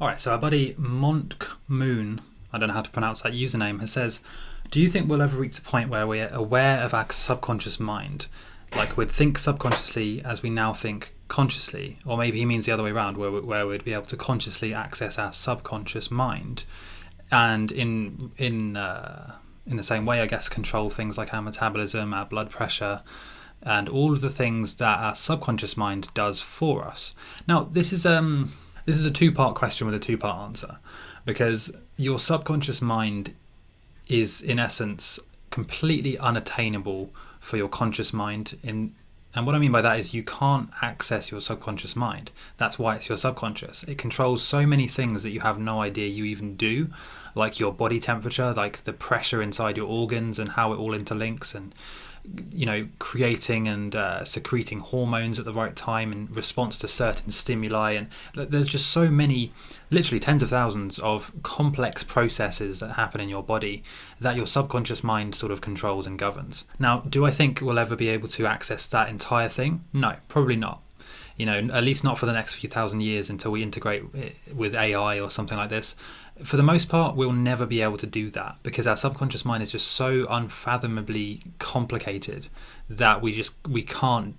All right, so our buddy Monk Moon, I don't know how to pronounce that username, has says, do you think we'll ever reach a point where we're aware of our subconscious mind? Like we'd think subconsciously as we now think consciously, or maybe he means the other way around, where we'd be able to consciously access our subconscious mind, and in the same way, I guess, control things like our metabolism, our blood pressure, and all of the things that our subconscious mind does for us. Now, this is a two-part question with a two-part answer, because your subconscious mind is, in essence, completely unattainable for your conscious mind. And what I mean by that is you can't access your subconscious mind. That's why it's your subconscious. It controls so many things that you have no idea you even do, like your body temperature, like the pressure inside your organs and how it all interlinks, and creating and secreting hormones at the right time in response to certain stimuli. And there's just so many, literally tens of thousands of complex processes that happen in your body that your subconscious mind sort of controls and governs. Now, do I think we'll ever be able to access that entire thing? No, probably not. At least not for the next few thousand years until we integrate it with AI or something like this. For the most part, we'll never be able to do that because our subconscious mind is just so unfathomably complicated that we can't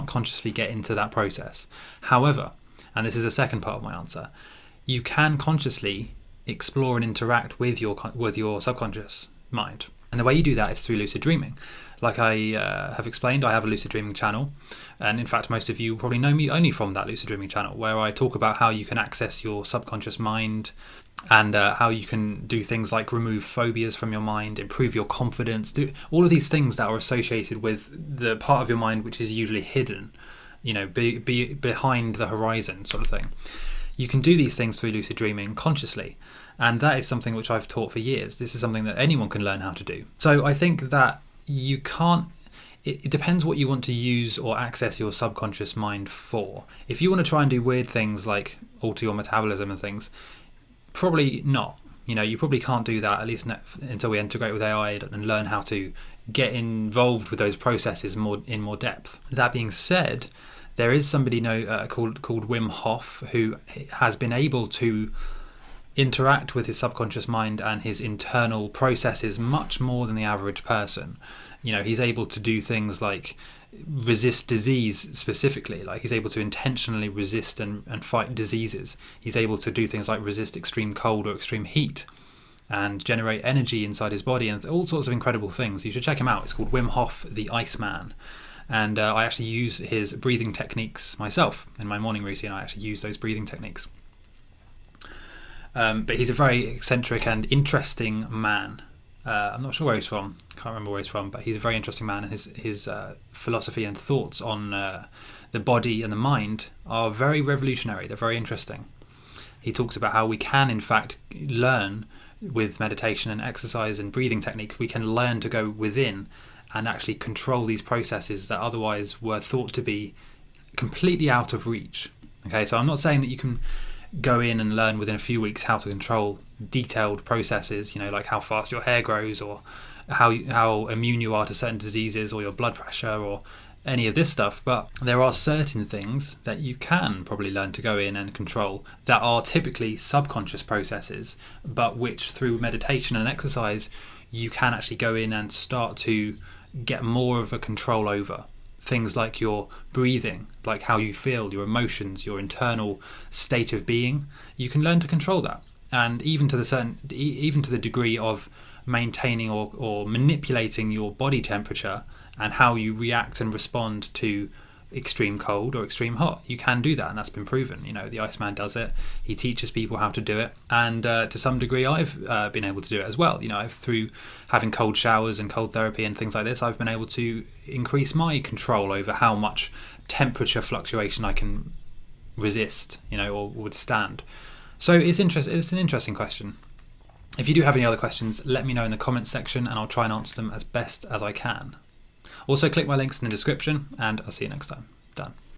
consciously get into that process. However, and this is the second part of my answer, you can consciously explore and interact with your subconscious mind. And the way you do that is through lucid dreaming. Like I have explained, I have a lucid dreaming channel. And in fact, most of you probably know me only from that lucid dreaming channel, where I talk about how you can access your subconscious mind and how you can do things like remove phobias from your mind, improve your confidence, do all of these things that are associated with the part of your mind which is usually hidden, be behind the horizon sort of thing. You can do these things through lucid dreaming consciously. And that is something which I've taught for years. This is something that anyone can learn how to do. So I think that you can't, it depends what you want to use or access your subconscious mind for. If you want to try and do weird things like alter your metabolism and things, probably not. You probably can't do that, at least until we integrate with AI and learn how to get involved with those processes in more depth. That being said, there is somebody called Wim Hof who has been able to interact with his subconscious mind and his internal processes much more than the average person. He's able to do things like resist disease specifically, like he's able to intentionally resist and fight diseases. He's able to do things like resist extreme cold or extreme heat and generate energy inside his body and all sorts of incredible things. You should check him out. It's called Wim Hof the Iceman. And I actually use his breathing techniques myself in my morning routine. I actually use those breathing techniques. But he's a very eccentric and interesting man. I'm not sure where he's from. Can't remember where he's from, but he's a very interesting man, and his philosophy and thoughts on the body and the mind are very revolutionary. They're very interesting. He talks about how we can, in fact, learn with meditation and exercise and breathing techniques. We can learn to go within and actually control these processes that otherwise were thought to be completely out of reach. Okay, so I'm not saying that you can go in and learn within a few weeks how to control detailed processes, like how fast your hair grows or how immune you are to certain diseases or your blood pressure or any of this stuff. But there are certain things that you can probably learn to go in and control that are typically subconscious processes, but which through meditation and exercise you can actually go in and start to get more of a control over. Things like your breathing, like how you feel, your emotions, your internal state of being. You can learn to control that, and even to the degree of maintaining or manipulating your body temperature and how you react and respond to extreme cold or extreme hot. You can do that, and that's been proven. The Iceman does it. He teaches people how to do it, and to some degree I've been able to do it as well. Through having cold showers and cold therapy and things like this, I've been able to increase my control over how much temperature fluctuation I can resist, or withstand. So it's an interesting question. If you do have any other questions, let me know in the comments section and I'll try and answer them as best as I can. Also, click my links in the description, and I'll see you next time. Done.